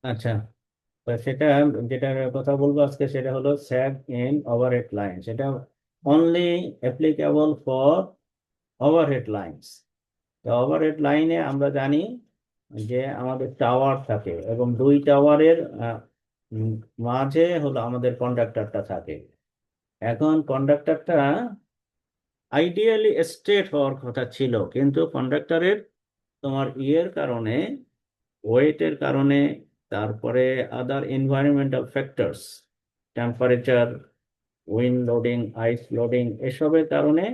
আচ্ছা, তো সেটা যেটার কথা বলবো আজকে সেটা হলো স্যাগ ইন ওভারহেড লাইন। সেটা only applicable for overhead lines. তো ওভারহেড লাইনে আমরা জানি যে আমাদের টাওয়ার থাকে এবং দুই টাওয়ারের উম, মাঝে হলো আমাদের কন্ডাক্টরটা থাকে। এখন কন্ডাক্টরটা আইডিয়ালি স্ট্রেট হওয়ার কথা ছিল, কিন্তু কন্ডাক্টরের তোমার ইয়ের কারণে, ওয়েটের কারণে, তারপরে other environmental factors, temperature, wind loading, ice loading, এসবের কারণে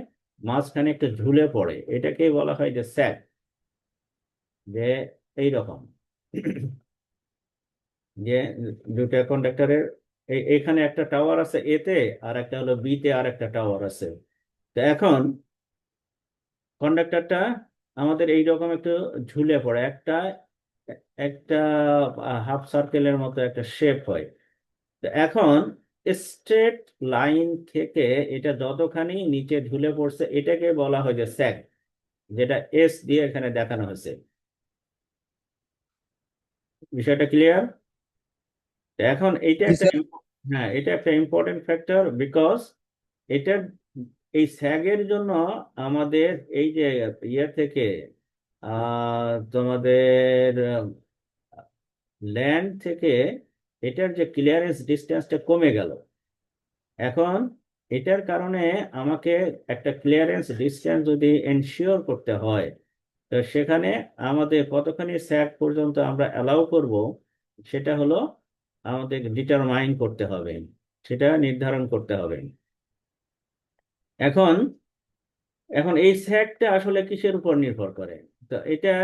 মাঝখানে একটু ঝুলে পড়ে। এটাকেই বলা হয় যে স্যাগ। যে এই রকম যে দুটো কন্ডাক্টরের এখানে একটা টাওয়ার আছে এতে, আর একটা হলো বিতে আর একটা টাওয়ার আছে। তো এখন কন্ডাক্টরটা আমাদের এই রকম একটু ঝুলে পড়ে, একটা একটা হাফ সার্কেলের মতো একটা শেপ হয়। তো এখন স্ট্রেট লাইন থেকে এটা যতখানি নিচে ঝুলে পড়ছে এটাকে বলা হয় যে স্যাগ, যেটা এস দিয়ে এখানে দেখানো হয়েছে। বিষয়টা ক্লিয়ার? এখন এইটা জি একটা স্যার। হ্যাঁ, এটা একটা ইম্পর্টেন্ট ফ্যাক্টর, বিকজ এটা এই স্যাগের জন্য আমাদের এই যে ইয়ে থেকে তোমাদের ল্যান্ড থেকে এটার যে ক্লিয়ারেন্স ডিস্টেন্সটা কমে গেল। এখন এটার কারণে আমাকে একটা ক্লিয়ারেন্স ডিস্টেন্স যদি এনশিওর করতে হয়, তো সেখানে আমাদের কতখানি স্যাগ পর্যন্ত আমরা অ্যালাউ করব সেটা হলো আমাদের ডিটারমাইন করতে হবে, সেটা নির্ধারণ করতে হবে। এখন এখন এই স্যাগটা আসলে কিসের উপর নির্ভর করে? তো এটা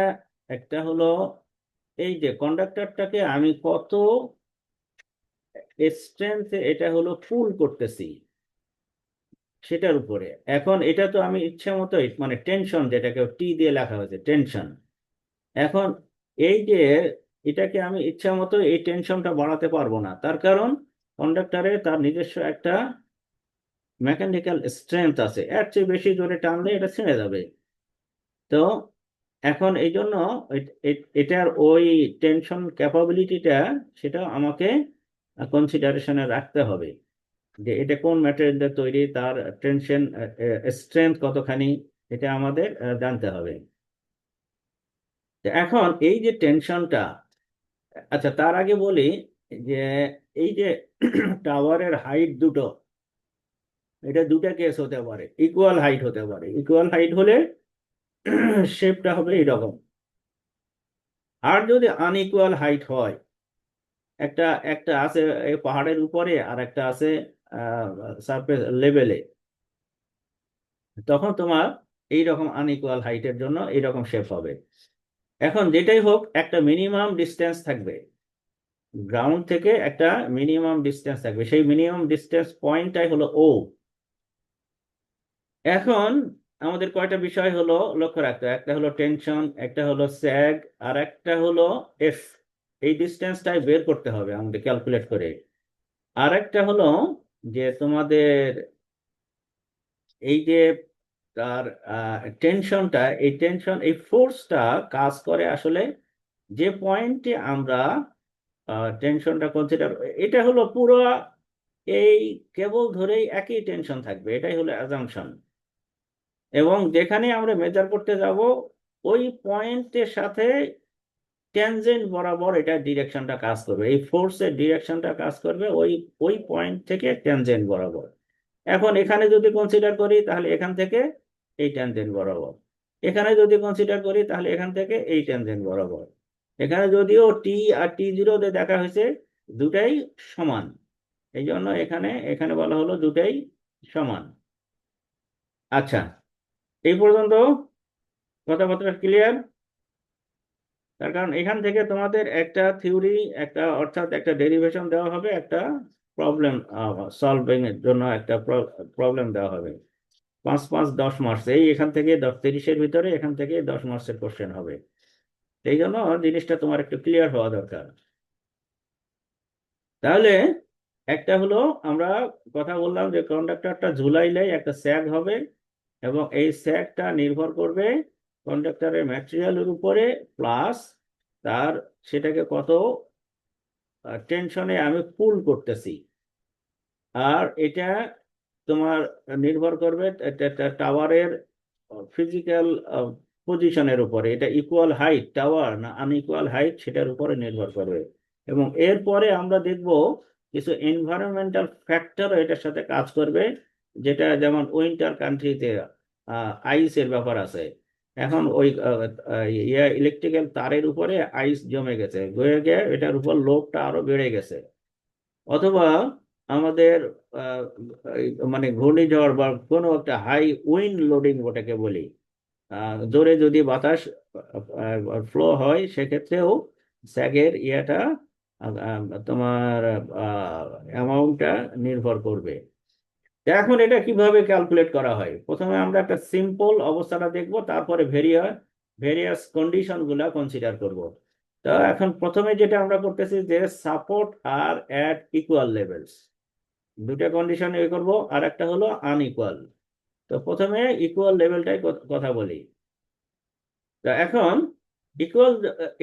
একটা হলো এই যে কন্ডাক্টরটাকে আমি কত স্ট্রেংথ এটা হলো পুল করতেছি সেটার উপরে। এখন এটা তো আমি ইচ্ছা মতোই, মানে টেনশন, যেটাকে টি দিয়ে লেখা হয়েছে টেনশন। এখন এই যে এটাকে আমি ইচ্ছা মতো এই টেনশনটা বাড়াতে পারবো না, তার কারণ কন্ডাক্টরে তার নিজস্ব একটা মেকানিক্যাল স্ট্রেংথ আছে, এর চেয়ে বেশি জোরে টানলে এটা ছিঁড়ে যাবে। তো এখন এই জন্য এটার ওই টেনশন ক্যাপাবিলিটিটা, সেটা আমাকে কনসিডারেশনে রাখতে হবে, যে এটা কোন ম্যাটেরিয়াল দিয়ে তৈরি, তার টেনশন স্ট্রেংথ কতখানি, এটা আমাদের জানতে হবে। তো এখন এই যে টেনশনটা, আচ্ছা তার আগে বলি যে এই যে টাওয়ারের হাইট দুটো, এটা দুটা কেস হতে পারে, ইকুয়াল হাইট হতে পারে। ইকুয়াল হাইট হলে শেপটা হবে এরকম। আর যদি আনইকুয়াল হাইট হয়, একটা একটা আছে এই পাহাড়ের উপরে আর একটা আছে সারফেস লেভেলে, তখন তোমার এই রকম আনইকুয়াল হাইটের জন্য এইরকম শেপ হবে। এখন যেটাই হোক একটা মিনিমাম ডিস্টেন্স থাকবে, গ্রাউন্ড থেকে একটা মিনিমাম ডিস্টেন্স থাকবে, সেই মিনিমাম ডিস্টেন্স পয়েন্টটাই হলো ও। এখন আমাদের কয়টা বিষয় হলো লক্ষ্য রাখতে হবে। একটা হলো টেনশন, একটা হলো স্যাগ, আর একটা হলো এফ। এই ডিস্টেন্সটাই বের করতে হবে আমাদের ক্যালকুলেট করে। আর একটা হলো যে তোমাদের এই যে তার টেনশনটা, এই টেনশন, এই ফোর্সটা কাজ করে আসলে যে পয়েন্টে আমরা টেনশনটা কনসিডার, এটা হলো পুরো এই কেবল ধরেই একই টেনশন থাকবে, এটাই হলো অ্যাজাম্পশন। এবং যেখানে আমরা মেজার করতে যাব ওই পয়েন্টের সাথে ট্যানজেন্ট বরাবর এটা ডিরেকশনটা কাজ করবে, এই ফোর্সের ডিরেকশনটা কাজ করবে ওই ওই পয়েন্ট থেকে ট্যানজেন্ট বরাবর। এখন এখানে যদি কনসিডার করি তাহলে এখান থেকে এই ট্যানজেন্ট বরাবর, এখানে যদি কনসিডার করি তাহলে এখান থেকে এই ট্যানজেন্ট বরাবর। এখানে যদিও টি আর টি জিরো দিয়ে দেখা হয়েছে দুটাই সমান, এই জন্য এখানে এখানে বলা হলো দুটাই সমান। আচ্ছা, এই পর্যন্ত কথাবার্তা ক্লিয়ার? তার কারণ এখান থেকে তোমাদের একটা থিওরি, একটা অর্থাৎ একটা ডেরিভেশন দেওয়া হবে, একটা প্রবলেম সলভিং এর জন্য একটা প্রবলেম দেওয়া হবে। 5 5 10 মার্কস, এই এখান থেকে 10 30-এর ভিতরে এখান থেকে 10 মার্কসের কোশ্চেন হবে। এই জন্য জিনিসটা তোমার একটু ক্লিয়ার হওয়া দরকার। তাহলে একটা হলো আমরা কথা বললাম যে কন্ডাক্টরটা ঝুলাইলে একটা স্যাগ হবে, এবং এই স্যাগটা নির্ভর করবে কন্ডাক্টরের ম্যাটেরিয়ালের উপরে, প্লাস তার সেটাকে কত টেনশনে আমি পুল করতেছি, আর এটা তোমার নির্ভর করবে টাওয়ারের ফিজিক্যাল পজিশনের উপরে। এটা ইকুয়াল হাইট টাওয়ার না আনইকুয়াল হাইট সেটার উপরে নির্ভর করবে। এবং এরপরে আমরা দেখব কিছু এনভায়রনমেন্টাল ফ্যাক্টর এটার সাথে কাজ করবে, যেটা যেমন উইন্টার কান্ট্রিতে আইসের ব্যাপার আছে। এখন ওই ইলেকট্রিক্যাল তারের উপরে আইস জমে গেছে, গিয়ে গিয়ে এটার উপর লোডটা আরো বেড়ে গেছে। অথবা আমাদের আহ, মানে ঘূর্ণিঝড় বা কোনো একটা হাই উইন্ড লোডিং ওটাকে বলি, জোরে যদি বাতাস ফ্লো হয় সেক্ষেত্রেও স্যাগের ইয়েটা তোমার অ্যামাউন্টটা নির্ভর করবে। তো এখন এটা কিভাবে ক্যালকুলেট করা হয়, প্রথমে আমরা একটা সিম্পল অবস্থাটা দেখব, তারপরে ভেরিয়াস কন্ডিশন গুলা কনসিডার করব। তো এখন প্রথমে যেটা আমরা করতেছি যে সাপোর্ট আর অ্যাট ইকুয়াল লেভেলস, দুটা কন্ডিশন এ করব, আর একটা হলো আনইকুয়াল। তো প্রথমে ইকুয়াল লেভেলটাই কথা বলি। তা এখন ইকুয়াল,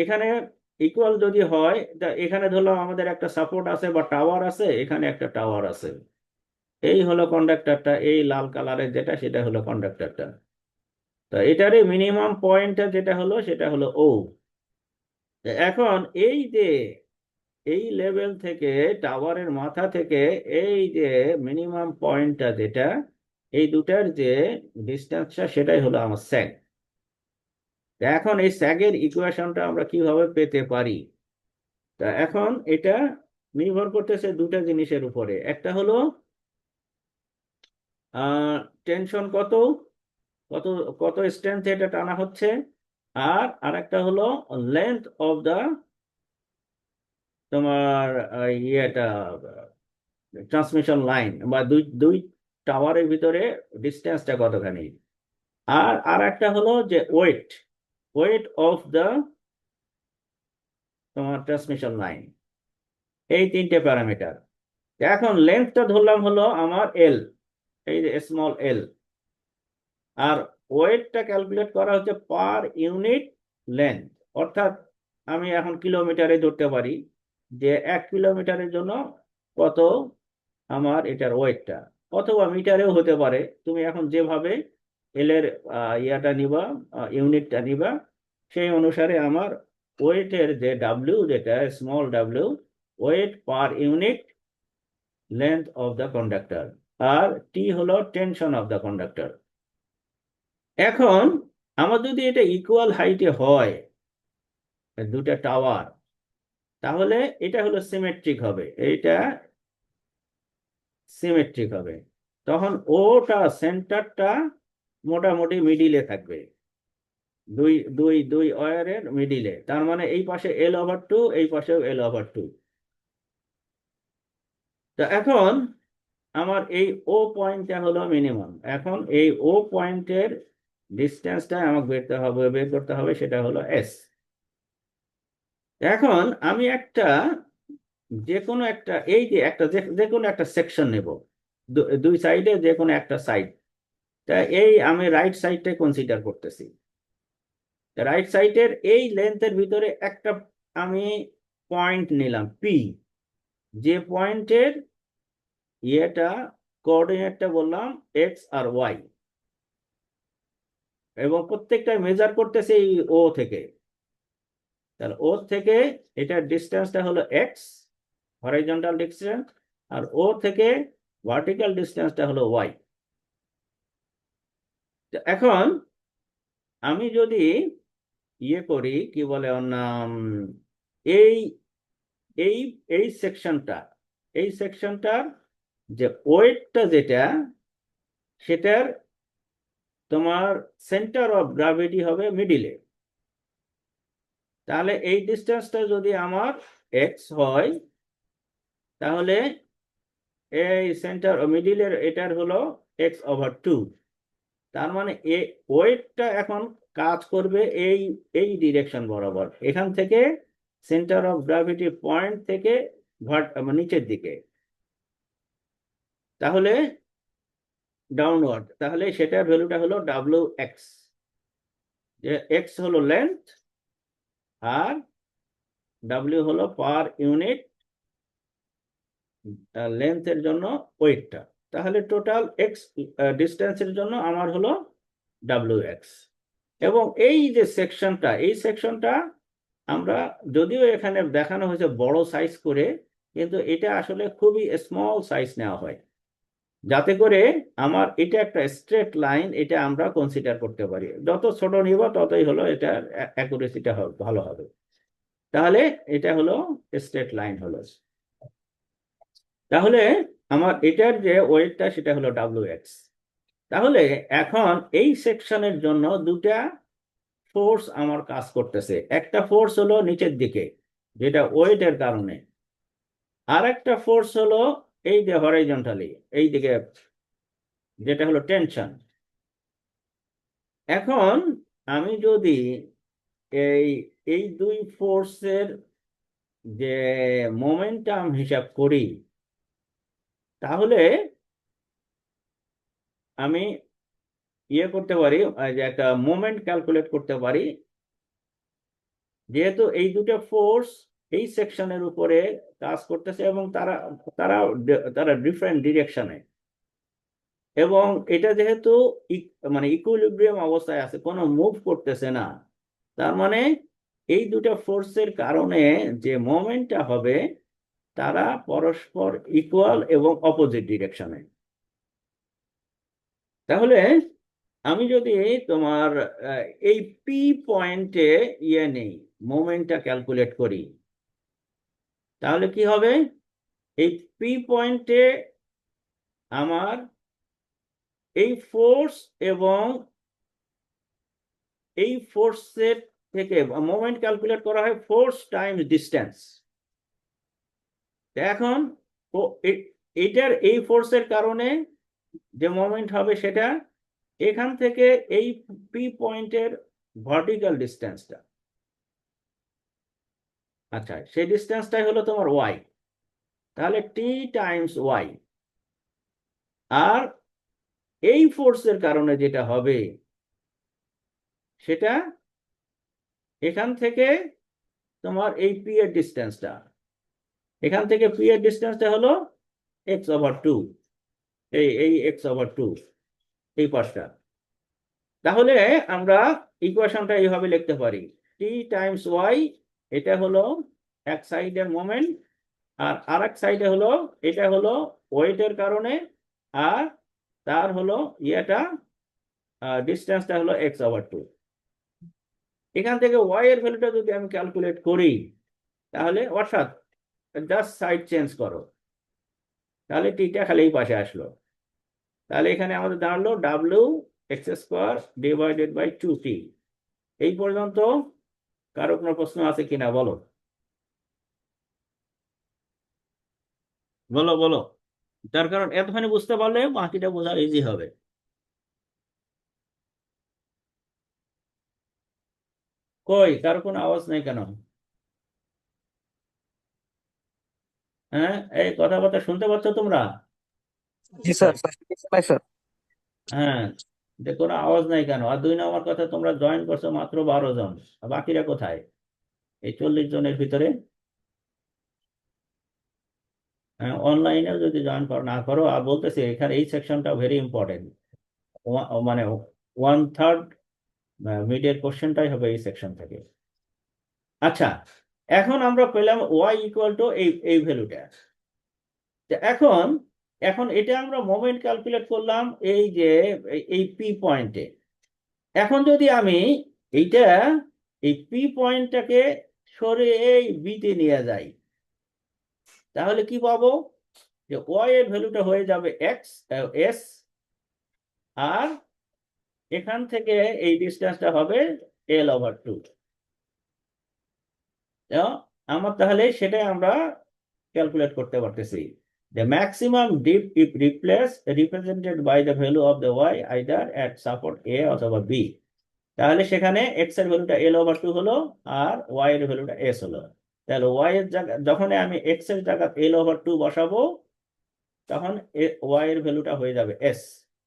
এখানে ইকুয়াল যদি হয়, তা এখানে ধরলাম আমাদের একটা সাপোর্ট আছে বা টাওয়ার আছে, এখানে একটা টাওয়ার আছে। এই হলো কন্ডাক্টরটা, এই লাল কালারের যেটা সেটা হলো কন্ডাক্টরটা। তো এটারই মিনিমাম পয়েন্টটা যেটা হলো সেটা হলো ও। এখন এই যে এই লেভেল থেকে, টাওয়ারের মাথা থেকে এই যে মিনিমাম পয়েন্টটা যেটা, এই দুটার যে ডিস্টেন্সটা সেটাই হলো আমার স্যাগ। এখন এই স্যাগের ইকুয়েশনটা আমরা কিভাবে পেতে পারি? তা এখন এটা নির্ভর করতেছে দুটা জিনিসের উপরে। একটা হলো টেনশন কত কত কত স্ট্রেংথ এটা টানা হচ্ছে, আর আরেকটা হলো লেন্থ অফ দা তোমার ইয়েটা ট্রান্সমিশন লাইন, বা দুই দুই টাওয়ারের ভিতরে ডিস্টেন্সটা কতখানি। আর একটা হলো যে ওয়েট ওয়েট অফ দা তোমার ট্রান্সমিশন লাইন। এই তিনটে প্যারামিটার। এখন লেন্থটা ধরলাম হলো আমার এল, এই যে স্মল এল। আর ওয়েটটা ক্যালকুলেট করা হচ্ছে পার ইউনিট লেন্থ, অর্থাৎ আমি এখন কিলোমিটারে ধরতে পারি যে 1 কিলোমিটারের জন্য কত আমার এটার ওয়েটটা, অথবা মিটারেও হতে পারে। তুমি এখন যেভাবে এল এর ইয়াটা নিবা, ইউনিটটা নিবা, সেই অনুসারে আমার ওয়েটের যে ডাব্লিউ, যেটা small W, weight per unit length of the conductor, আর টি হলো টেনশন অফ দ্য কন্ডাক্টর। এখন আমার যদি এটা ইকুয়াল হাইটে হয় দুটা টাওয়ার, তাহলে এটা হলো সিমেট্রিক হবে, এটা সিমেট্রিক হবে। তখন ওটা সেন্টারটা মোটামুটি মিডিলে থাকবে, দুই দুই দুই ওয়্যারের মিডিলে। তার মানে এই পাশে L/2, এই পাশেও L/2। তো এখন আমার এই ও পয়েন্টটা হলো মিনিমাম। এখন এই ও পয়েন্টের ডিস্টেন্সটা আমাকে বের করতে হবে, সেটা হলো এস। এখন আমি একটা যে কোনো একটা, এই যে একটা যে কোনো একটা সেকশন নেব, দুই সাইডে যে কোনো একটা সাইড। তা এই আমি রাইট সাইডটাই কনসিডার করতেছি। রাইট সাইডের এই লেন্থের ভিতরে একটা আমি পয়েন্ট নিলাম পি, যে পয়েন্টের ইয়েটা কোঅর্ডিনেটটা বললাম এক্স আর ওয়াই, এবং প্রত্যেকটা মেজার করতেছে এই ও থেকে। তাহলে ও থেকে এটার ডিস্টেন্সটা হলো এক্স, হরাইজন্টাল ডিস্টেন্স, আর ও থেকে ভার্টিক্যাল ডিস্টেন্সটা হলো ওয়াই। এখন আমি যদি ইয়ে করি, কি বলে ওর নাম, এই এই এই সেকশনটা, এই সেকশনটার যে ওয়েটটা যেটা, সেটার তোমার সেন্টার অফ গ্রাভিটি হবে মিডিলে। তাহলে এই ডিস্টেন্সটা যদি আমার এক্স হয়, তাহলে এই সেন্টার মিডিলের এটার হলো x/2। তার মানে ওয়েটটা এখন কাজ করবে এই এই ডিরেকশন বরাবর, এখান থেকে সেন্টার অফ গ্রাভিটি পয়েন্ট থেকে নিচের দিকে, তাহলে ডাউনওয়ার্ড। তাহলে সেটার ভ্যালুটা হলো WX, যে এক্স হলো লেন্থ আর ডাব্লিউ হলো পার ইউনিট লেন্থের জন্য ওয়েটটা, তাহলে টোটাল এক্স ডিস্টেন্সের জন্য আমার হলো ডাব্লিউ এক্স। এবং এই যে সেকশনটা, এই সেকশনটা আমরা যদিও এখানে দেখানো হয়েছে বড় সাইজ করে, কিন্তু এটা আসলে খুবই স্মল সাইজ নেওয়া হয়, যাতে করে আমার এটা একটা স্ট্রেট লাইন, এটা আমরা কনসিডার করতে পারি। যত ছোট নিব ততই হলো এটার অ্যাকুরেসিটা ভালো হবে। তাহলে এটা হলো স্ট্রেট লাইন হলো। তাহলে আমার এটার যে ওয়েটটা সেটা হলো ডাব্লিউ এক্স। তাহলে এখন এই সেকশনের জন্য দুটা ফোর্স আমার কাজ করতেছে। একটা ফোর্স হলো নিচের দিকে, যেটা ওয়েটের কারণে। আর একটা ফোর্স হলো এই যে হরাইজন্টালি এই দিকে, যেটা হলো টেনশন। এখন আমি যদি এই এই দুই ফোর্সের যে মোমেন্টাম হিসাব করি, তাহলে আমি করতে পারি, যে একটা মোমেন্ট ক্যালকুলেট করতে পারি। যেহেতু এই দুটো ফোর্স এই সেকশনের উপরে কাজ করতেছে এবং তারা তারা তারা ডিফারেন্ট ডিরেকশনে, এবং এটা যেহেতু মানে ইকুইলিব্রিয়াম অবস্থায় আছে, কোনো মুভ করতেছে না, তার মানে এই দুটো ফোর্সের কারণে যে মোমেন্টটা হবে তারা পরস্পর ইকুয়াল এবং অপোজিট ডিরেকশনে। তাহলে আমি যদি তোমার এই পি পয়েন্টে নেই, মোমেন্টটা ক্যালকুলেট করি, তাহলে কি হবে? এই পি পয়েন্টে আমার এই ফোর্স এবং এই ফোর্সের থেকে মোমেন্ট ক্যালকুলেট করা হয় ফোর্স টাইমস ডিস্টেন্স। এখন এটার এই ফোর্সের কারণে যে মোমেন্ট হবে সেটা এখান থেকে এই পি পয়েন্টের ভার্টিক্যাল ডিস্টেন্সটা, আচ্ছা সেই ডিস্টেন্সটাই হলো তোমার ওয়াই। তাহলে টি টাইমস ওয়াই। আর এই ফোর্সের কারণে যেটা হবে সেটা এখান থেকে তোমার এই পি এর ডিস্টেন্সটা, এখান থেকে পি এর ডিস্টেন্সটা হলো x/2, এই এই x/2 এই পাশটা। তাহলে আমরা ইকুয়েশনটা এইভাবে লিখতে পারি, টি টাইমস ওয়াই, এটা হলো এক সাইডের মোমেন্ট, আর আরেক সাইডে হলো এটা হলো ওয়েটের কারণে, আর তার হলো ডিস্টেন্সটা হলো x/2। এখান থেকে ওয়াই এর ভ্যালুটা যদি আমি ক্যালকুলেট করি, তাহলে অর্থাৎ জাস্ট সাইড চেঞ্জ করো, তাহলে টিটা খালি এই পাশে আসলো। তাহলে এখানে আমাদের দাঁড়ালো w(x²) ডিভাইডেড বাই 2t। এই পর্যন্ত কারো কোনো প্রশ্ন আছে কিনা বলো, বলো বলো। তার কারণ এতখানি বুঝতে পারলে বাকিটা বোঝা ইজি হবে। কই কারো কোনো আওয়াজ নেই কেন? হ্যাঁ, এই কথাবার্তা শুনতে পাচ্ছ তোমরা? জি স্যার, নাই স্যার। হ্যাঁ, যে কোনো আওয়াজ নাই কেন? আর 2 নম্বর কথা, তোমরা জয়েন করছো মাত্র 12 জন, আর বাকিরা কোথায় এই 40 জনের ভিতরে? হ্যাঁ, অনলাইনেও যদি জয়েন না করো, আর বলতেছি এখানে এই সেকশনটা ভেরি ইম্পর্টেন্ট, মানে 1/3 মিডের কোশ্চেনটাই হবে এই সেকশন থেকে। আচ্ছা, এখন আমরা পেলাম y = এই এই ভ্যালুটা। এখন এখন এটা আমরা মোমেন্ট ক্যালকুলেট করলাম এই যে এই পি পয়েন্টে। এখন যদি আমি এইটা এই পি পয়েন্টটাকে সরিয়ে এই বিতে নিয়ে যাই, তাহলে কি পাবো? যে ওয়াই এর ভ্যালুটা হয়ে যাবে এস, আর এখান থেকে এই ডিস্টেন্সটা হবে L/2। আমার তাহলে সেটাই আমরা ক্যালকুলেট করতে পারতেছি। The maximum dip if represented by the value of the y either at support A অথবা B। তাহলে সেখানে x এর ভ্যালুটা L/2 হলো, আর y এর ভ্যালুটা s হলো। তাহলে y এর জায়গা যখন আমি x এর জায়গা L/2 বসাবো, তখন y এর ভ্যালুটা হয়ে যাবে s।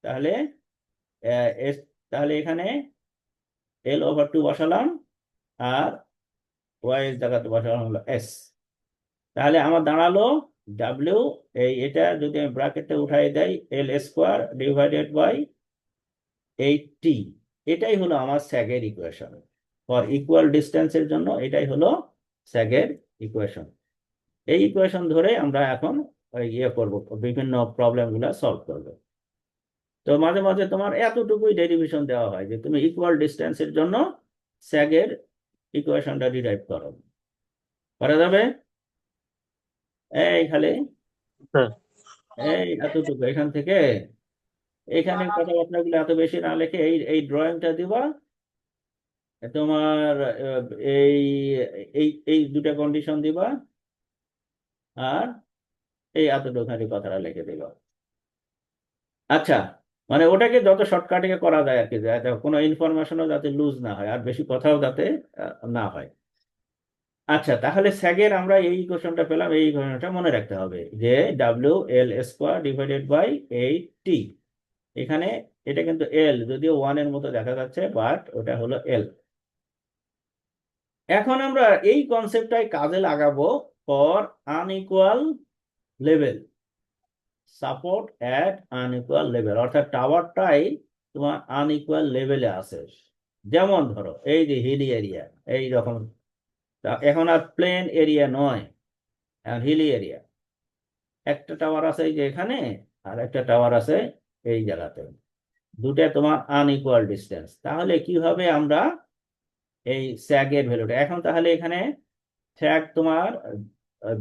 তাহলে s, তাহলে এখানে L/2 বসালাম, আর y এর জায়গাতে বসালাম হলো s। তাহলে আমার দাঁড়ালো ডাব্লিউ, এটা যদি আমি ব্র্যাকেটে উঠাই দেই, এল স্কোয়ার ডিভাইডেড বাই 8t, এটাই হলো আমার স্যাগের ইকুয়েশন। ফর ইকুয়াল ডিস্টেন্সের জন্য এটাই হলো স্যাগের ইকুয়েশন। এই ইকুয়েশন ধরে আমরা এখন ইয়ে করব, বিভিন্ন প্রবলেম গুলা সলভ করবো। তো মাঝে মাঝে তোমার এতটুকুই ডেরিভেশন দেওয়া হয় যে তুমি ইকুয়াল ডিস্টেন্সের জন্য স্যাগের ইকুয়েশনটা ডিরাইভ করো, করা যাবে? এই খালি স্যার। এই এতটুকু এখান থেকে এখানে কথাবার্তাগুলো এত বেশি না লিখে এই এই ড্রয়িংটা দিবা। তোমার এই এই এই দুটা কন্ডিশন দিবা, আর এই এতটুকু কথাটা লিখে দিবা। আচ্ছা, মানে ওটাকে যত শর্টকাটে করা যায় আর কি, যাতে কোনো ইনফরমেশনও যাতে লুজ না হয়, আর বেশি কথাও যাতে না হয়। আচ্ছা, তাহলে স্যাগের আমরা এই ইকুয়েশনটা পেলাম, এই ইকুয়েশনটা মনে রাখতে হবে যে W L square divided by 8t। এখানে এটা কিন্তু এল, যদিও ওয়ানের মতো দেখা যাচ্ছে, বাট ওটা হলো এল। এখন আমরা এই কনসেপ্টটাই কাজে লাগাবো for unequal level, support at unequal level, অর্থাৎ টাওয়ারটাই তোমার আনইকুয়াল লেভেলে আছে। যেমন ধরো এই যে হিলি এরিয়া, এই রকম, এখন আর প্লেন এরিয়া নয়, এখন হিলি এরিয়া। একটা টাওয়ার আছে এই যে এখানে, আর একটা টাওয়ার আছে এই জায়গাতে, দুটা তোমার আনইকুয়াল ডিস্টেন্স। তাহলে কিভাবে আমরা এই স্যাগের ভ্যালুটা এখন, তাহলে এখানে স্যাগ তোমার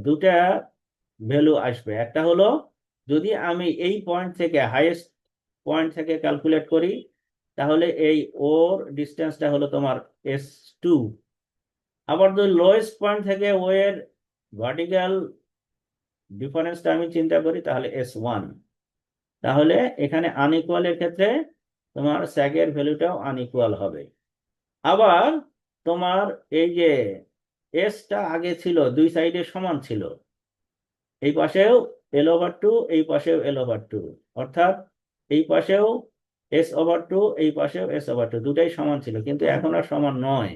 দুটা ভ্যালু আসবে। একটা হলো যদি আমি এই পয়েন্ট থেকে, হাইয়েস্ট পয়েন্ট থেকে ক্যালকুলেট করি, তাহলে এই ওর ডিস্টেন্সটা হলো তোমার s2। আবার যদি লোয়েস্ট পয়েন্ট থেকে ও এর ভার্টিক্যাল ডিফারেন্সটা আমি চিন্তা করি, তাহলে s1। তাহলে এখানে আনইকুয়ালের ক্ষেত্রে তোমার স্যাগের ভ্যালুটাও আনইকুয়াল হবে। আবার তোমার এই যে এসটা আগে ছিল দুই সাইডে সমান ছিল, এই পাশেও L/2, এই পাশেও L/2, অর্থাৎ এই পাশেও S/2, এই পাশেও S/2, দুটাই সমান ছিল, কিন্তু এখন আর সমান নয়।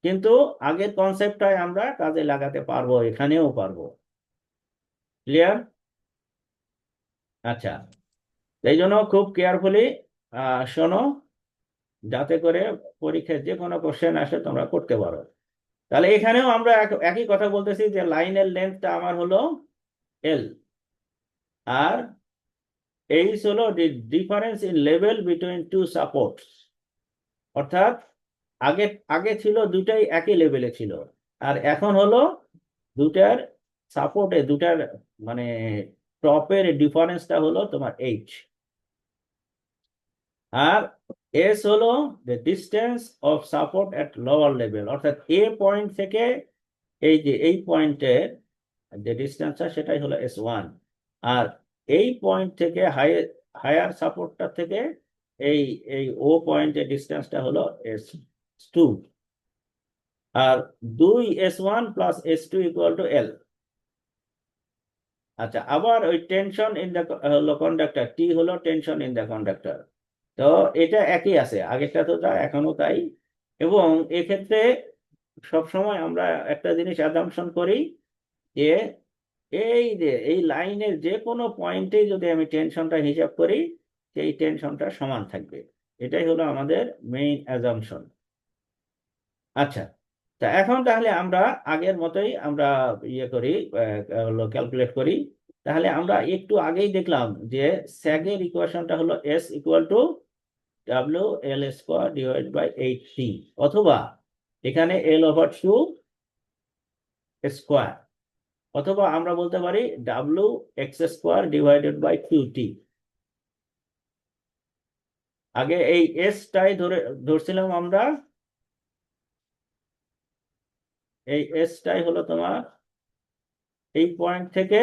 কিন্তু আগের কনসেপ্টটাই আমরা কাজে লাগাতে পারবো, এখানেও পারবো। ক্লিয়ার? আচ্ছা, এই জন্য খুব কেয়ারফুলি শোনো, যাতে করে পরীক্ষায় যে কোনো কোশ্চেন আসে তোমরা করতে পারো। তাহলে এখানেও আমরা একই কথা বলতেছি যে লাইনের লেন্থটা আমার হলো এল, আর এইচ হলো difference in level between two supports. অর্থাৎ আগে আগে ছিল দুটাই একই লেভেলে ছিল, আর এখন হলো দুটার সাপোর্টে, দুটার মানে টপের ডিফারেন্সটা হলো তোমার এইচ। আর এস হলো the distance of support at lower level, অর্থাৎ এ পয়েন্ট থেকে এই যে এই পয়েন্টের যে ডিস্টেন্সটা সেটাই হলো s1। আর এই পয়েন্ট থেকে হায়ার সাপোর্টটা থেকে এই এই ও পয়েন্টের ডিস্টেন্সটা হলো s2। আর 2s1 plus s2 equal to l। আচ্ছা, আবার ওই টেনশন ইন দ্য হলো কন্ডাক্টর, টি হলো টেনশন ইন দ্য কন্ডাক্টর। তো এটা একই আছে, আগেরটা তো যা এখনো তাই। এবং এক্ষেত্রে সবসময় আমরা একটা জিনিস অ্যাজাম্পশন করি যে এই যে এই লাইনের যে কোনো পয়েন্টেই যদি আমি টেনশনটা হিসাব করি, সেই টেনশনটা সমান থাকবে। এটাই হলো আমাদের মেইন অ্যাজাম্পশন। আচ্ছা, তা এখন তাহলে আমরা আগের মতোই আমরা ইয়ে করি, হলো ক্যালকুলেট করি। তাহলে আমরা একটু আগেই দেখলাম যে স্যাগের ইকুয়েশনটা হলো S equal to W L square divide by 8t, অথবা এখানে L/2 স্কোয়ার, অথবা আমরা বলতে পারি W(x² ডিভাইডেড বাই 2t। আগে এই এসটাই ধরছিলাম আমরা, এই এসটাই হলো তোমার এই পয়েন্ট থেকে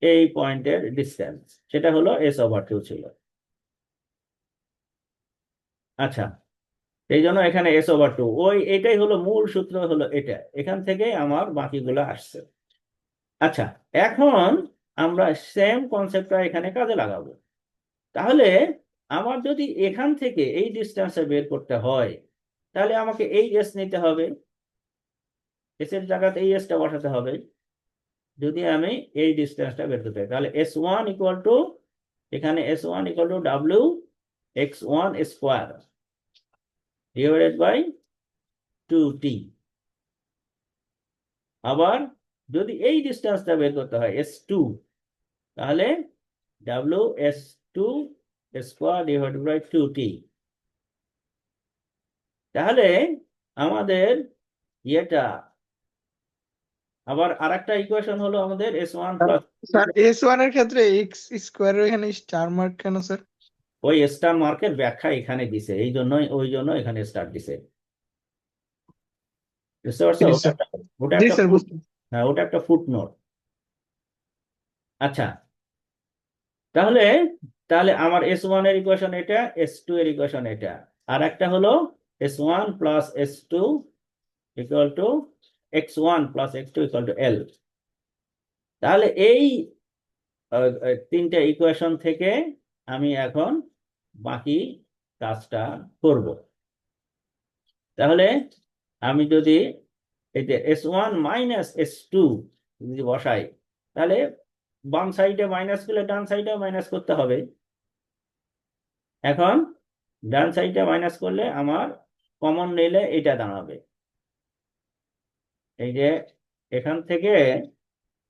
এই পয়েন্টের ডিস্টেন্স, সেটা হলো S/2 ছিল। আচ্ছা, এই জন্য এখানে S/2, ওই এটাই হলো মূল সূত্র, হলো এটা, এখান থেকে আমার বাকিগুলো আসছে। আচ্ছা, এখন আমরা সেম কনসেপ্টটা এখানে কাজে লাগাবো। তাহলে আমার যদি এখান থেকে এই ডিস্টেন্সটা বের করতে হয়, তাহলে আমাকে এই এস নিতে হবে, এস এর জায়গাতে এই এসটা বসাতে হবে। যদি আমি এই ডিস্টেন্সটা বের করতে চাই, তাহলে S1 ইকুয়াল টু, এখানে S1 equal to W x1 square divided by 2t। আবার যদি এই ডিস্টেন্সটা বের করতে হয় S2, তাহলে WS2 square divided by 2t। তাহলে আমাদের ইয়েটা আবার আরেকটা ইকুয়েশন হলো আমাদের S1 প্লাস, স্যার S1 এর ক্ষেত্রে এক্স স্কোয়ারের এখানে স্টার মার্ক কেন স্যার? ওই স্টার মার্কের ব্যাখ্যা এখানে দিছে, এই জন্যই ওই জন্য এখানে স্টার দিছে, বুঝতে পারছো? জি স্যার, ওটা জি একটা স্যার ফুট, বুঝতে হ্যাঁ ওটা একটা ফুট নোট। আচ্ছা, তাহলে তাহলে আমার S1 এর ইকুয়েশন এটা, S2 এর ইকুয়েশন এটা, আর একটা হলো S1 plus S2 equal two x1 plus x2 equal to L। তাহলে এই তিনটা ইকুয়েশন থেকে আমি এখন বাকি কাজটা করব। তাহলে আমি যদি এই যে S1 মাইনাস S2 যদি বসাই, তাহলে বাম সাইডে মাইনাস করলে ডান সাইডে মাইনাস করতে হবে। এখন ডান সাইডে মাইনাস করলে আমার কমন নিলে এটা দাঁড়াবে, এই যে এখান থেকে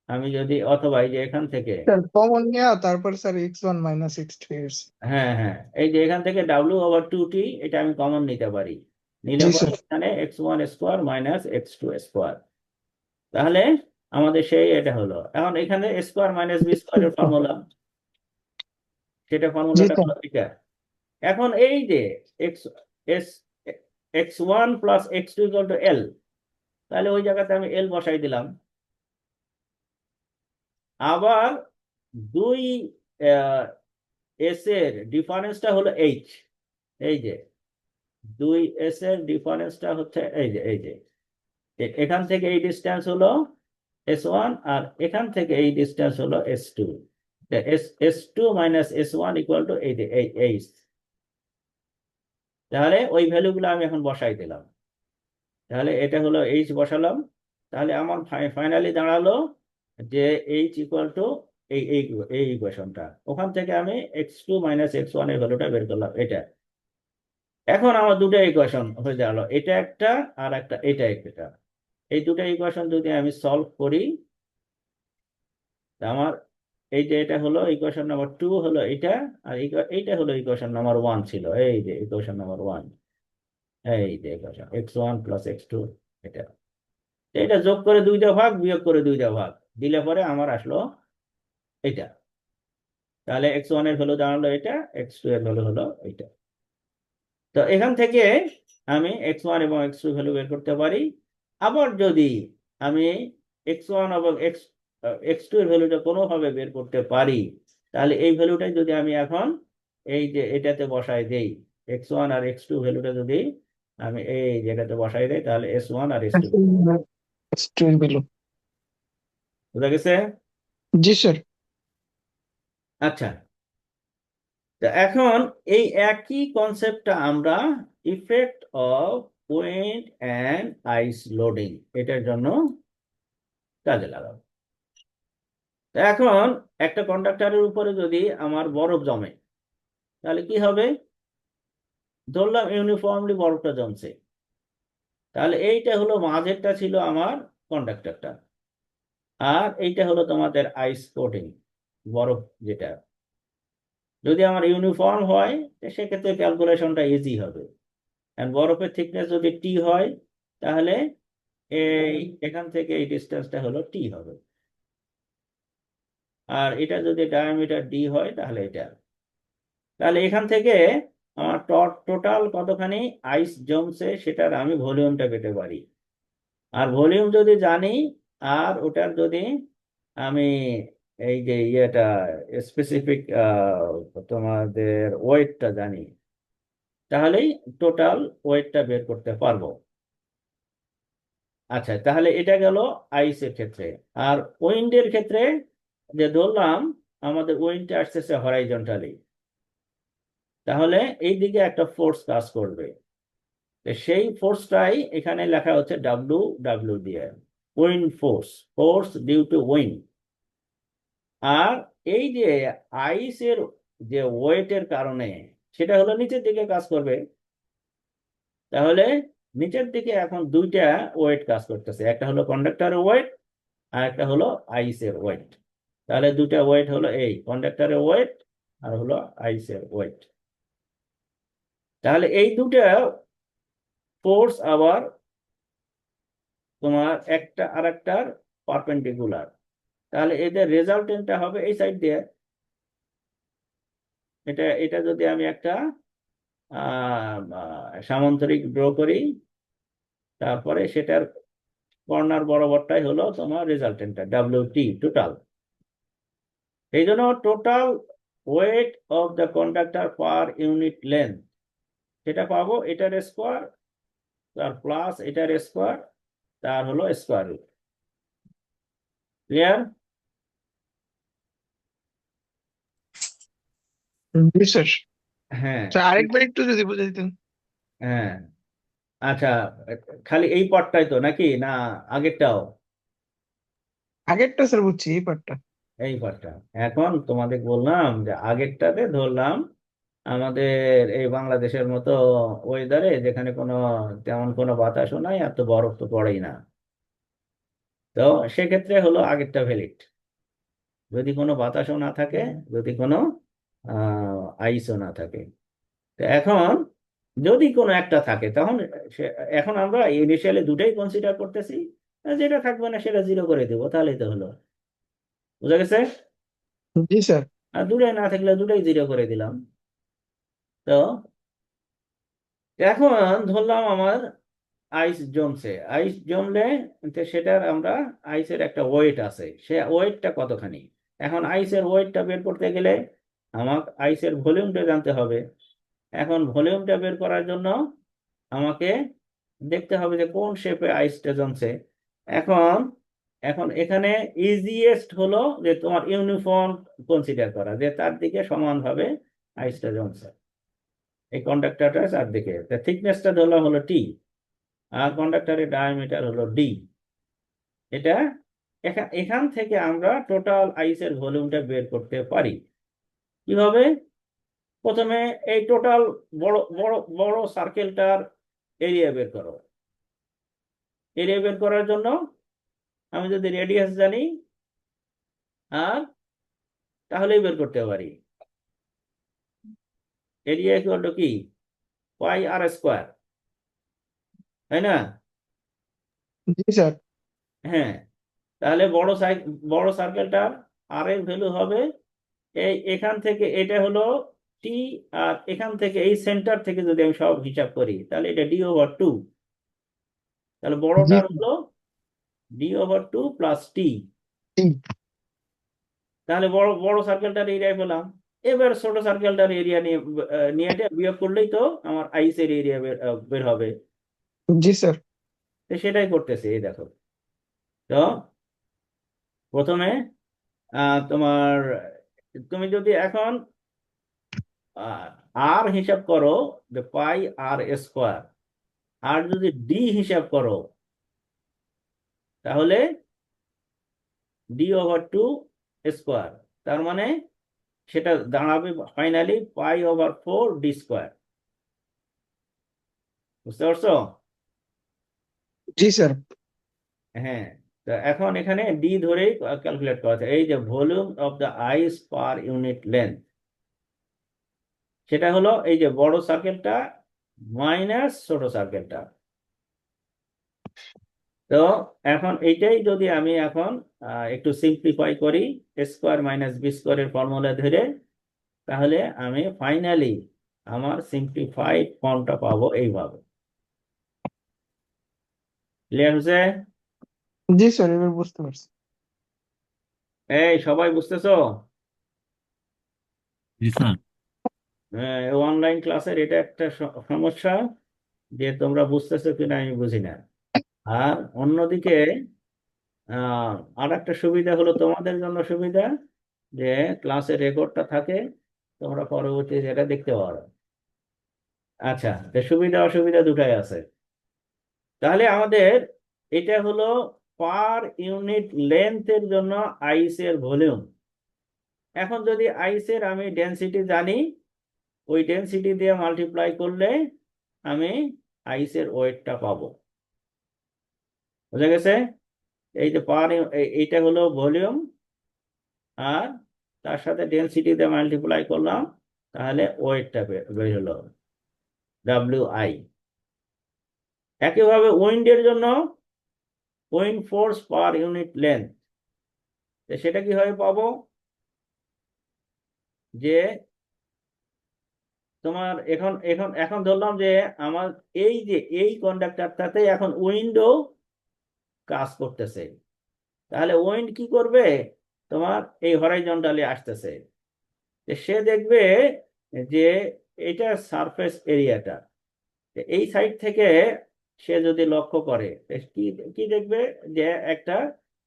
আমি যদি, অথবা এই যে এখান থেকে, স্যার কমন নেওয়া তারপর স্যার x1 মাইনাস x2 এর। হ্যাঁ হ্যাঁ, এই যে এখান থেকে W/2t এটা আমি কমন নিতে পারি, নিলে জি পরে স্যার, এখানে x1 square minus x2 square. তাহলে আমাদের সেই এটা হলো। এখন এখানে স্কোয়ার মাইনাস বি স্কোয়ারের ফর্মুলা, সেটা জি ফর্মুলাটা স্যার, হলো এটা। এখন এই যে x S x1 plus x2 equal to L, তাহলে ওই জায়গাতে আমি L বসাই দিলাম। আবার দুই এস এর ডিফারেন্সটা হলো H, এই যে দুই এস এর ডিফারেন্সটা হচ্ছে এই যে এখান থেকে এই ডিস্টেন্স হলো S1, আর এখান থেকে এই ডিস্টেন্স হলো S2। S2 minus S1 equal two এই যে H। তাহলে ওই ভ্যালুগুলো আমি এখন বসাই দিলাম। তাহলে এটা হলো H বসালাম। তাহলে আমার ফাইনালি দাঁড়ালো যে H ইকুয়াল টু এই এই এই ইকুয়েশনটা, ওখান থেকে আমি x2 মাইনাস x1 এর ভ্যালুটা বের করলাম এটা। এখন আমার দুটো ইকুয়েশন হয়ে গেল, এটা একটা আর একটা, এটা একটা। এই দুটো ইকুয়েশন যদি আমি সলভ করি, তা আমার এই যে এটা হলো ইকুয়েশন নাম্বার 2 হলো এটা, আর এইটা হলো ইকুয়েশন নাম্বার 1 ছিল, এই যে ইকুয়েশন নাম্বার 1, এই যে ইকুয়েশন x1 প্লাস x2 এটা। এটা যোগ করে দুইটা ভাগ, বিয়োগ করে দুইটা ভাগ দিলে পরে আমার আসলো এটা। তাহলে x1 এর ভ্যালু দাঁড়ালো এটা, x2 এর ভ্যালু হলো এটা। তো এখান থেকে আমি x1 এবং x2 ভ্যালু বের করতে পারি। আবার যদি আমি x1 এবং x2 এর ভ্যালুটা কোনোভাবে বের করতে পারি, তাহলে এই ভ্যালুটাই যদি আমি এখন এই যে এটাতে বসাই দেই, x1 আর x2 ভ্যালুটা যদি আমি এই জায়গাতে বসাই দেই, তাহলে S1 আর S2 x2 এর ভ্যালু। বুঝা গেছে? জি স্যার, আচ্ছা, তো এখন এই একই কনসেপ্টটা আমরা effect of wind and ice loading এটার জন্য কাজে লাগাবো। তো এখন একটা কন্ডাক্টরের উপরে যদি আমার বরফ জমে, তাহলে কি হবে? ধরলাম ইউনিফর্মলি বরফটা জমছে, তাহলে এইটা হলো মাঝেরটা ছিল আমার কন্ডাক্টরটা, আর এইটা হলো তোমাদের আইস কোটিং, বরফ যেটা। যদি আমার ইউনিফর্ম হয় সেক্ষেত্রে ক্যালকুলেশনটা ইজি হবে। বরফের থিকনেস যদি টি হয়, তাহলে এই এখান থেকে এই ডিস্টেন্সটা হলো টি হবে, আর এটা যদি ডায়ামিটার ডি হয় তাহলে এটা। তাহলে এখান থেকে আমার টোটাল কতখানি আইস জমছে সেটার আমি ভলিউমটা পেতে পারি। আর ভলিউম যদি জানি, আর ওটার যদি আমি এই যে ইয়েটা স্পেসিফিক তোমাদের ওয়েটটা জানি, তাহলেই টোটাল ওয়েটটা বের করতে পারবো। আচ্ছা, তাহলে এটা গেল আইসের ক্ষেত্রে। আর উইন্ডের ক্ষেত্রে যে ধরলাম আমাদের উইন্ডটা আসতেছে হরাইজন্টালি, তাহলে এই দিকে একটা ফোর্স কাজ করবে, তো সেই ফোর্সটাই এখানে লেখা হচ্ছে ডাব্লিউ ডাব্লিউ দিয়ে। Wind force, force due to wind. আর এই যে আইসের যে ওয়েটের কারণে সেটা হলো নিচের দিকে কাজ করবে। তাহলে নিচের দিকে এখন দুইটা ওয়েট কাজ করতেছে, একটা হলো কন্ডাক্টরের ওয়েট আর একটা হলো আইসের ওয়েট। তাহলে দুইটা ওয়েট হলো এই কন্ডাক্টরের ওয়েট আর হলো আইসের ওয়েট। তাহলে এই দুটা ফোর্স আবার তোমার একটা আর একটার পারপেন্ডিকুলার। তাহলে এদের রেজাল্টেন্টটা হবে এই সাইড দিয়ে। এটা এটা যদি আমি একটা সামান্তরিক ড্র করি, তারপরে সেটার কর্নার বরাবরটাই হলো তোমার রেজাল্টেন্টটা WT টোটাল। এই জন্য total wait of the conductor per unit length সেটা পাবো এটার স্কোয়ার তার প্লাস এটার স্কোয়ার তার হলো স্কোয়ার রুট। ক্লিয়ার? জি স্যার। হ্যাঁ স্যার আরেকবার একটু যদি বুঝে দিতেন। হ্যাঁ। আচ্ছা, খালি এই পদটাই তো নাকি না আগেরটাও? আগেরটা স্যার বুঝছি, এই পার্টটা। এই পদটা। এখন তোমাদের বললাম যে আগেরটাতে ধরলাম আমাদের এই বাংলাদেশের মতো ওয়েদারে যেখানে কোনো তেমন কোনো বাতাসও নাই আর তো বরফ তো পড়েই না, তো সেক্ষেত্রে হলো আগেরটা ভ্যালিড। যদি কোনো বাতাসও না থাকে, যদি কোনো আইসও না থাকে। তো এখন যদি কোনো একটা থাকে তখন এখন আমরা ইনিশিয়ালি দুটাই কনসিডার করতেছি, যেটা থাকবে না সেটা জিরো করে দেবো, তাহলেই তো হলো। বুঝা গেছে? জি স্যার। আর দুটাই না থাকলে দুটাই জিরো করে দিলাম। তো এখন ধরলাম আমার আইস জমছে, আইস জমলে তো সেটার আমরা আইসের একটা ওয়েট আছে, সে ওয়েটটা কতখানি। এখন আইসের ওয়েটটা বের করতে গেলে আমাকে আইসের ভলিউমটা জানতে হবে। এখন ভলিউমটা বের করার জন্য আমাকে দেখতে হবে যে কোন শেপে আইসটা জমছে। এখন এখন এখানে ইজিয়েস্ট হলো যে তোমার ইউনিফর্ম কনসিডার করা, যে তার দিকে সমানভাবে আইসটা জমছে। এই কন্ডাক্টরটা চারদিকে, থিকনেসটা ধরলাম হলো টি আর কন্ডাক্টরের ডায়ামিটার হলো ডি। এটা এখান থেকে আমরা টোটাল আইসের ভলিউমটা বের করতে পারি। কিভাবে? প্রথমে এই টোটাল বড় বড় বড় সার্কেলটার এরিয়া বের করো। এরিয়া বের করার জন্য আমি যদি রেডিয়াস জানি আর তাহলেই বের করতে পারি। এরিয়া ইকুয়াল টু কি? পাই আর স্কোয়ার, তাই না? জি স্যার। হ্যাঁ। তাহলে বড় সার্কেলটার আর এর ভ্যালু হবে এই এখান থেকে এটা হলো টি, আর এখান থেকে এই সেন্টার থেকে যদি আমি সব হিসাব করি তাহলে এটা D/2। তাহলে জি বড়টার হলো D/2 প্লাস টি। জি। তাহলে বড় বড় সার্কেলটার এরিয়া পেলাম। এবার ছোট সার্কেলটার এরিয়া নিয়ে নিয়ে এটা বিয়োগ করলেই তো আমার আইসের এরিয়া বের হবে। জি স্যার। তো সেটাই করতেছে, এই দেখো। তো প্রথমে তোমার তুমি যদি এখন আর হিসাব করো যে পাই আর স্কোয়ার, আর যদি ডি হিসাব করো তাহলে D/2 স্কোয়ার, তার মানে সেটা দাঁড়াবে ফাইনালি π/4 D²। বুঝতে পারছো? জি স্যার। হ্যাঁ। তো এখন এখানে ডি ধরেই ক্যালকুলেট করা আছে, এই যে volume of the ice per unit length, সেটা হলো এই যে বড় সার্কেলটা মাইনাস ছোট সার্কেলটা। তো এখন এইটাই যদি আমি এখন একটু সিম্পলিফাই করি A² - B² ফর্মুলা ধরে, তাহলে আমি ফাইনালি আমার সিম্পলিফাইড ফর্মটা পাবো এইভাবে। ক্লিয়ার হয়েছে? জি স্যার, এবার বুঝতে পারছি। এই সবাই বুঝতেছো? জি স্যার। অনলাইন ক্লাসের এটা একটা সমস্যা যে তোমরা বুঝতেছো কিনা আমি বুঝি না। আর অন্যদিকে আর একটা সুবিধা হলো তোমাদের জন্য সুবিধা যে ক্লাসের রেকর্ডটা থাকে, তোমরা পরবর্তী যেটা দেখতে পারো। আচ্ছা, তো সুবিধা অসুবিধা দুটাই আছে। তাহলে আমাদের এটা হলো পার ইউনিট লেন্থের জন্য আইসের ভলিউম। এখন যদি আইসের আমি ডেনসিটি জানি, ওই ডেনসিটি দিয়ে মাল্টিপ্লাই করলে আমি আইসের ওয়েটটা পাবো। বুঝা গেছে? এই যে এইটা হলো ভলিউম, আর তার সাথে ডেনসিটি দিয়ে মাল্টিপ্লাই করলাম, তাহলে ওয়েটটা বের হলো WI। একইভাবে উইন্ডের জন্য উইন্ড ফোর্স পার ইউনিট লেন্থ, সেটা কিভাবে পাবো? যে তোমার এখন এখন এখন ধরলাম যে আমার এই যে এই কন্ডাক্টরটাতে এখন উইন্ডও কাজ করতেছে, তাহলে উইন্ড কি করবে? তোমার এই হরাইজন্টালি আসতেছে, সে দেখবে যে এটা সারফেস এরিয়াটা, এই সাইড থেকে সে যদি লক্ষ্য করে, কি কি দেখবে? যে একটা,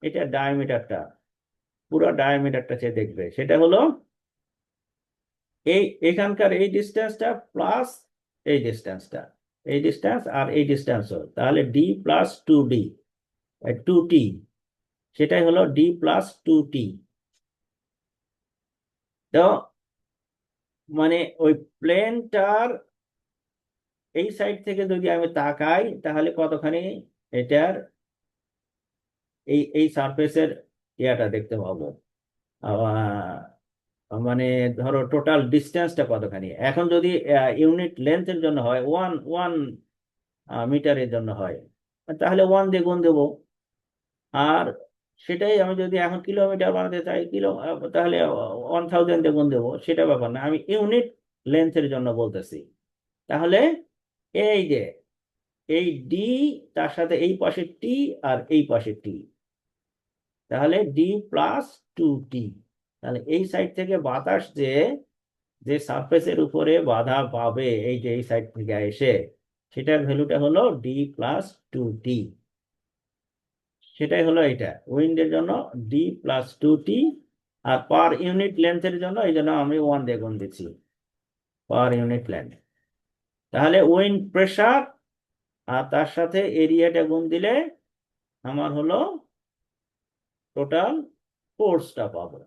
এটা ডায়ামিটারটা, পুরো ডায়ামিটারটা সে দেখবে, সেটা হলো এখানকার এই ডিস্টেন্সটা প্লাস এই ডিস্টেন্সটা, এই ডিস্টেন্স আর এই ডিস্টেন্স, তাহলে D+2D 2T, সেটাই হলো D+2T। তো মানে ওই প্লেনটার এই সাইড থেকে যদি আমি তাকাই, তাহলে কতখানি এটার এই এই সারফেসের ইয়াটা দেখতে পাবো। মানে ধরো টোটাল ডিস্টেন্সটা কতখানি। এখন যদি ইউনিট লেন্থের জন্য হয়, ওয়ান ওয়ান মিটারের জন্য হয়, তাহলে 1 দিয়ে গুণ দেবো। আর সেটাই আমি যদি এখন কিলোমিটার বানাতে চাই, তাহলে 1000 দিয়ে গুণ দেবো, সেটা ব্যাপার না, আমি ইউনিট লেন্থের জন্য বলতেছি। তাহলে এই যে এই ডি, তার সাথে এই পাশে টি আর এই পাশে টি, তাহলে D+2T। তাহলে এই সাইড থেকে বাতাস যে যে সারফেসের উপরে বাধা পাবে এই যে এই সাইড থেকে এসে, সেটার ভ্যালুটা হলো D+2T। সেটাই হলো এটা উইন্ডের জন্য D+2T। আর পার ইউনিট লেন্থের জন্য এই জন্য আমি 1 দিয়ে গুণ দিচ্ছি, পার ইউনিট লেন্থ। তাহলে উইন্ড প্রেসার আর তার সাথে এরিয়াটা গুণ দিলে আমার হলো টোটাল ফোর্সটা পাবো।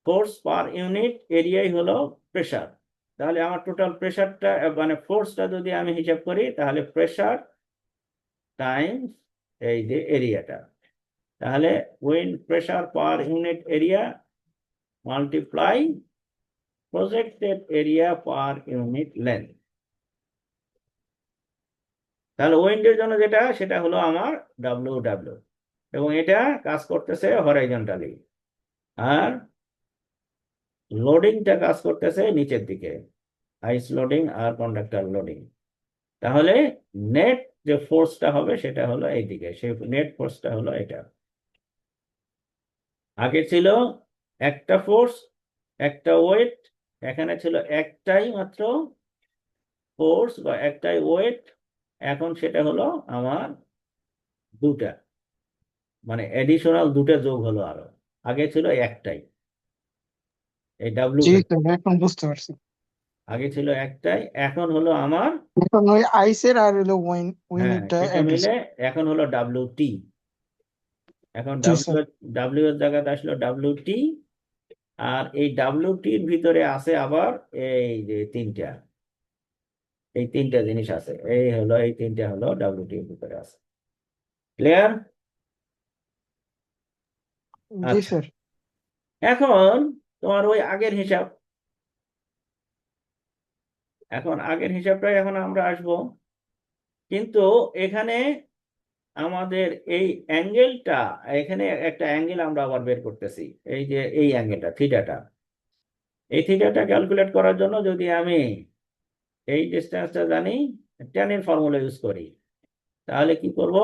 ফোর্স পার ইউনিট এরিয়াই হলো প্রেসার। তাহলে আমার টোটাল প্রেসারটা মানে ফোর্সটা যদি আমি হিসাব করি, তাহলে প্রেসার টাইমস এই যে এরিয়াটা, তাহলে wind pressure per unit area multiply projected area per unit length. তাহলে উইন্ডের জন্য যেটা, সেটা হলো আমার WW, এবং এটা কাজ করতেছে হরাইজন্টালি, আর লোডিংটা কাজ করতেছে নিচের দিকে, আইস লোডিং আর কন্ডাক্টর লোডিং। তাহলে নেট যে ফোর্সটা হবে সেটা হলো এইদিকে, সেই নেট ফোর্সটা হলো এটা। আগে ছিল একটা ফোর্স, একটা ওয়েট, এখানে ছিল একটাই মাত্র ফোর্স বা একটাই ওয়েট, এখন সেটা হলো আমার দুটা, মানে এডিশনাল দুটা যোগ হলো আরো। আগে ছিল একটাই, এই ডাব্লু জি ভ্যালু, স্যার, এখন বুঝতে পারছি। আগে ছিল একটাই, এখন হলো আমার, এখন ওই আইসের আর হলো হ্যাঁ উইনিটটা সেটা অ্যাড মিলে হয়েছে। এখন হলো WT। এখন জি স্যার। ডাব্লিউ এর জায়গাতে আসলো WT। আর এই WTর ভিতরে আছে আবার এই যে তিনটা, এই তিনটা জিনিস আছে, এই তিনটা হলো WTর ভিতরে আছে। ক্লিয়ার? জি আচ্ছা, স্যার। এখন তোমার ওই আগের হিসাব, এখন আগের হিসাবটাই এখন আমরা আসবো। কিন্তু এখানে আমাদের এই অ্যাঙ্গেলটা, এখানে একটা অ্যাঙ্গেল আমরা আবার বের করতেছি, এই যে এই অ্যাঙ্গেলটা থিটাটা, এই থিটাটা ক্যালকুলেট করার জন্য যদি আমি এই ডিস্টেন্সটা জানি, tan এর ফর্মুলা ইউজ করি, তাহলে কি করব?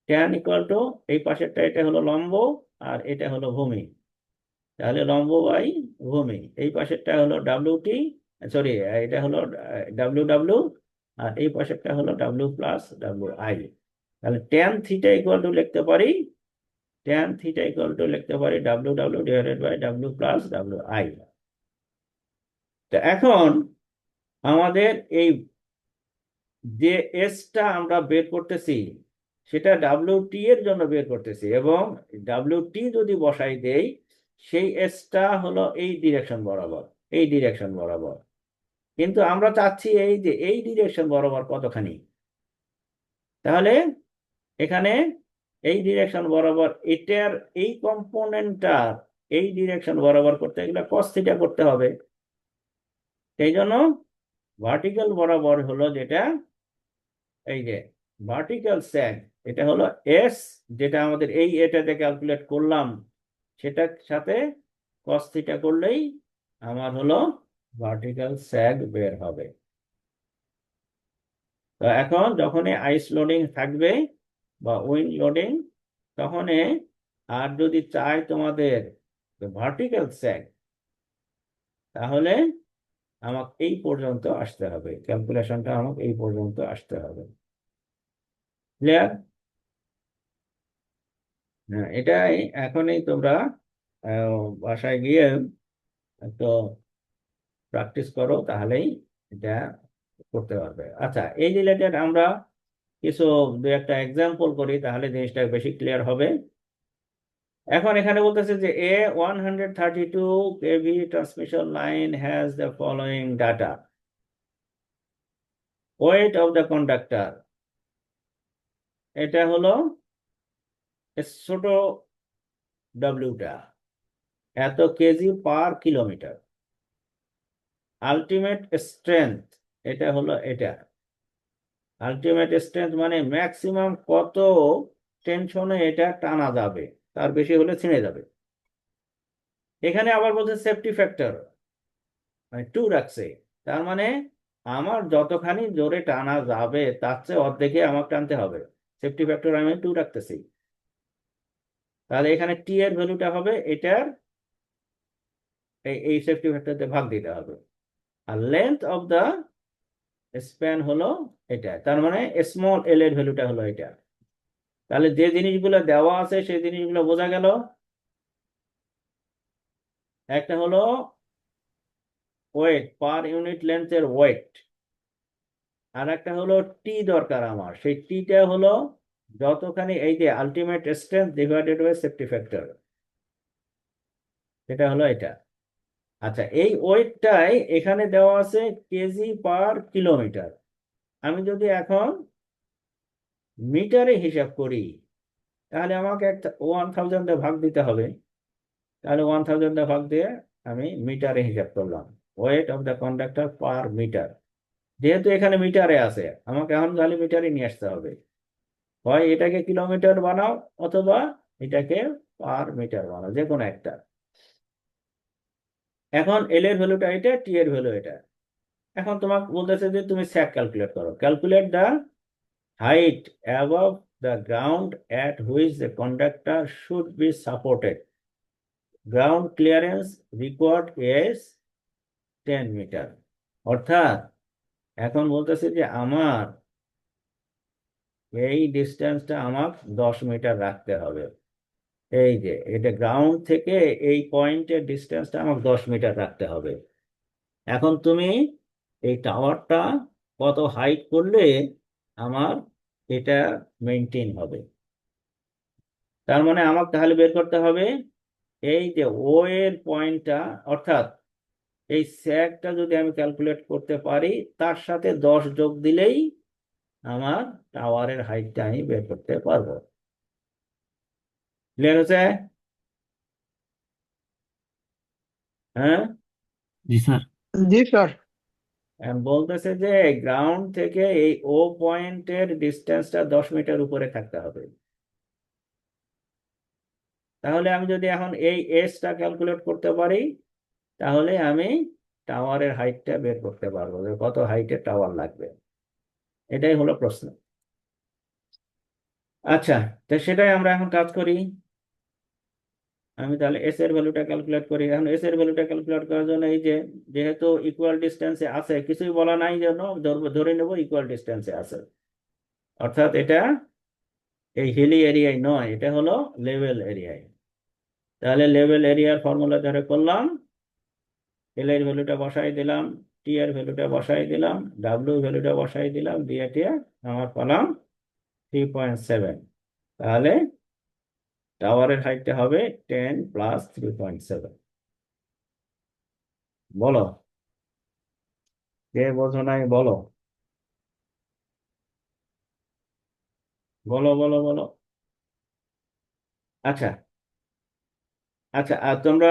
tan ইকুয়াল টু, এই পাশেরটা এটা হলো লম্ব আর এটা হলো ভূমি, তাহলে লম্ব বাই ভূমি, এই পাশেরটা হলো WT, সরি এটা হলো WW, আর এই পাশেরটা হলো W+WI। তাহলে tan থিটা ইকুয়াল টু লিখতে পারি, tan থিটা ইকুয়াল টু লিখতে পারি WW ডিভাইডেড বাই W+WI। তো এখন আমাদের এই যে এসটা আমরা বের করতেছি, সেটা ডাব্লিউ টি এর জন্য বের করতেছি, এবং ডাব্লিউ টি যদি বসাই দেই, সেই এসটা হলো এই ডিরেকশন বরাবর, এই ডিরেকশন বরাবর। কিন্তু আমরা চাচ্ছি এই যে এই ডিরেকশন বরাবর কতখানি। তাহলে এখানে এই ডিরেকশন বরাবর এটার এই কম্পোনেন্টটার এই ডিরেকশন বরাবর করতে গেলে কস থিটা করতে হবে। সেই জন্য ভার্টিক্যাল বরাবর হলো যেটা, এই যে ভার্টিক্যাল স্যাগ, এটা হলো এস, যেটা আমাদের এই এটাতে ক্যালকুলেট করলাম, সেটার সাথে কস থিটা করলেই আমার হলো ভার্টিক্যাল স্যাগ বের হবে। তো এখন যখন আইস লোডিং থাকবে বা উইন্ড লোডিং, তখন আর যদি চাই তোমাদের ভার্টিক্যাল স্যাগ, তাহলে আমাকে এই পর্যন্ত আসতে হবে, ক্যালকুলেশনটা আমাকে এই পর্যন্ত আসতে হবে। ক্লিয়ার? হ্যাঁ, এটাই এখনই তোমরা বাসায় গিয়ে তো প্র্যাকটিস করো, তাহলেই এটা করতে পারবে। আচ্ছা, এই রিলেটেড আমরা কিছু দু একটা এক্সাম্পল করি, তাহলে জিনিসটা বেশি ক্লিয়ার হবে। এখন এখানে বলতেছে যে এ 132 kV transmission line has the following data. Wait of the conductor, এটা হলো ছোট ডাব্লিউটা, এত KG per kilometre. Ultimate strength, এটা হলো এটা। আলটিমেট স্ট্রেংথ মানে ম্যাক্সিমাম কত টেনশনে এটা টানা যাবে, তার বেশি হলে ছিঁড়ে যাবে। এখানে আবার বলছে সেফটি ফ্যাক্টর, মানে 2 রাখছে। তার মানে আমার যতখানি জোরে টানা যাবে তার চেয়ে অর্ধেকে আমাকে টানতে হবে। সেফটি ফ্যাক্টর আমি 2 রাখতেছি। তাহলে এখানে টি এর ভ্যালুটা হবে এটার এই সেফটি ফ্যাক্টর দিয়ে ভাগ দিতে হবে। আর লেন্থ অফ দা স্প্যান হলো এটা, তার মানে স্মল এল এর ভ্যালুটা হলো এটা। তাহলে যে জিনিসগুলো দেওয়া আছে সেই জিনিসগুলো বোঝা গেল। একটা হলো ওয়েট, পার ইউনিট লেন্থের ওয়েট। আর একটা হলো টি দরকার আমার, সেই টিটা হলো যতখানি, এই যে ultimate strength divided by safety factor, এটা হলো এটা। আচ্ছা, এই ওয়েটটাই এখানে দেওয়া আছে কেজি পার কিলোমিটার। আমি যদি এখন মিটারে হিসাব করি, তাহলে আমাকে একটা 1000 ভাগ দিতে হবে। তাহলে 1000 ভাগ দিয়ে আমি মিটারে হিসাব করলাম, weight of the conductor per metre. যেহেতু এখানে মিটারে আছে, আমাকে এখন খালি মিটারে নিয়ে আসতে হবে। হয় এটাকে কিলোমিটার বানাও, অথবা এটাকে পার মিটার বানাও, যে কোনো একটা। এখন এল এর ভ্যালুটা এটা, টি এর ভ্যালু এটা। এখন তোমাকে বলতেছে যে তুমি স্যাক ক্যালকুলেট করো। Calculate the height above the ground at which the conductor should be supported. Ground clearance required is 10 metre. অর্থাৎ এখন বলতেছে যে আমার এই ডিস্টেন্সটা আমার 10 মিটার রাখতে হবে। এই যে এটা গ্রাউন্ড থেকে এই পয়েন্টের ডিস্টেন্সটা আমাকে 10 মিটার রাখতে হবে। এখন তুমি এই টাওয়ারটা কত হাইট করলে আমার এটা মেনটেন হবে। তার মানে আমাকে তাহলে বের করতে হবে এই যে ও এর পয়েন্টটা, অর্থাৎ এই স্যাগটা যদি আমি ক্যালকুলেট করতে পারি, তার সাথে 10 যোগ দিলেই আমার টাওয়ারের হাইটটা আমি বের করতে পারবো। ক্লিয়ার হচ্ছে? হ্যাঁ। জি স্যার। জি স্যার। বলতেছে যে গ্রাউন্ড থেকে এই ও পয়েন্টের ডিস্টেন্সটা 10 মিটার উপরে থাকতে হবে। তাহলে আমি যদি এখন এই এসটা ক্যালকুলেট করতে পারি, তাহলে আমি টাওয়ারের হাইটটা বের করতে পারবো, যে কত হাইটের টাওয়ার লাগবে। এটাই হলো প্রশ্ন। আচ্ছা, তো সেটাই আমরা এখন কাজ করি। আমি তাহলে এস এর ভ্যালুটা ক্যালকুলেট করি। এখন এস এর ভ্যালুটা ক্যালকুলেট করার জন্য এই যে যেহেতু ইকুয়াল ডিস্টেন্সে আছে, কিছুই বলা নাই যেন, ধরে নেব ইকুয়াল ডিস্টেন্সে আছে। অর্থাৎ এটা এই হিলি এরিয়ায় নয়, এটা হলো লেভেল এরিয়ায়। তাহলে লেভেল এরিয়ার ফর্মুলা ধরে করলাম, এল এর ভ্যালুটা বসাই দিলাম, টি এর ভ্যালুটা বসাই দিলাম, ডাব্লিউ ভ্যালুটা বসাই দিলাম, দিয়ে টিয়ে আমার পেলাম 3.7, তাহলে টাওয়ারের হাইটটা হবে 10 প্লাস 3.7। বলো, কে বোঝো নাই বলো, বলো বলো বলো। আচ্ছা আচ্ছা, আর তোমরা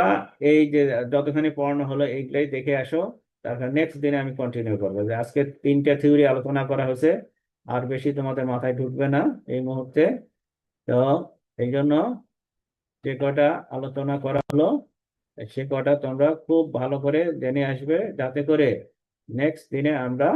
এই যে যতখানি পড়ানো হলো এইগুলাই দেখে আসো, তারপর নেক্সট দিনে আমি কন্টিনিউ করবো। যে আজকে 3টা থিওরি আলোচনা করা হয়েছে, আর বেশি তোমাদের মাথায় ঢুকবে না এই মুহূর্তে। তো এই জন্য যে কটা আলোচনা করা হলো সে কটা তোমরা খুব ভালো করে জেনে আসবে, যাতে করে নেক্সট দিনে আমরা